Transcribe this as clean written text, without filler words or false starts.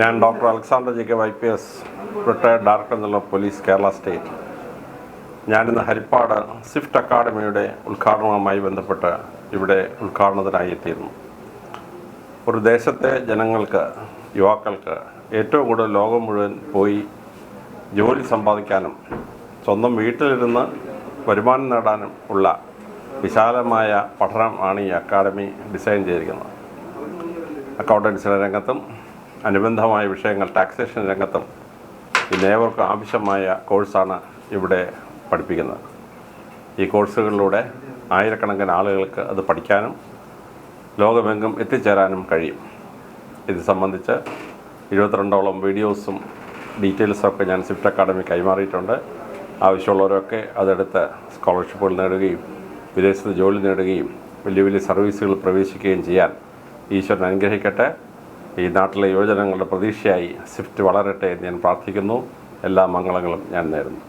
ഞാൻ doctor Alexander Jacob IPS retired director എന്നുള്ള police Kerala state. ഞാനിന്ന് ഹരിപ്പാട് സ്വിഫ്റ്റ് അക്കാഡമിയുടെ ഉദ്ഘാടനവുമായി ബന്ധപ്പെട്ട് ഇവിടെ ഉദ്ഘാടനത്തിനായി എത്തിയിരുന്നു. ഒരു ദേശത്തെ ജനങ്ങൾക്ക്, യുവാക്കൾക്ക് ഏറ്റവും കൂടുതൽ ലോകം മുഴുവൻ പോയി ജോലി സമ്പാദിക്കാനും സ്വന്തം വീട്ടിലിരുന്ന് വരുമാനം നേടാനും ഉള്ള വിശാലമായ പഠനമാണ് ഈ അക്കാഡമി ഡിസൈൻ ചെയ്തിരിക്കുന്നത്. അക്കൗണ്ടൻസിയുടെ രംഗത്തും അനുബന്ധമായ വിഷയങ്ങൾ ടാക്സേഷൻ രംഗത്തും ഇന്നേവർക്കും ആവശ്യമായ കോഴ്സാണ് ഇവിടെ പഠിപ്പിക്കുന്നത്. ഈ കോഴ്സുകളിലൂടെ ആയിരക്കണക്കിന് ആളുകൾക്ക് അത് പഠിക്കാനും ലോകമെങ്ങും എത്തിച്ചേരാനും കഴിയും. ഇത് സംബന്ധിച്ച് 22ഓളം വീഡിയോസും ഡീറ്റെയിൽസൊക്കെ ഞാൻ സ്വിഫ്റ്റ് അക്കാഡമി കൈമാറിയിട്ടുണ്ട്. ആവശ്യമുള്ളവരൊക്കെ അതെടുത്ത് സ്കോളർഷിപ്പുകൾ നേടുകയും വിദേശത്ത് ജോലി നേടുകയും വലിയ വലിയ സർവീസുകൾ പ്രവേശിക്കുകയും ചെയ്യാൻ ഈശ്വരൻ അനുഗ്രഹിക്കട്ടെ. ഈ നാട്ടിലെ യുവജനങ്ങളുടെ പ്രതീക്ഷയായി സ്വിഫ്റ്റ് വളരട്ടെ എന്ന് ഞാൻ പ്രാർത്ഥിക്കുന്നു. എല്ലാ മംഗളങ്ങളും ഞാൻ നേരുന്നു.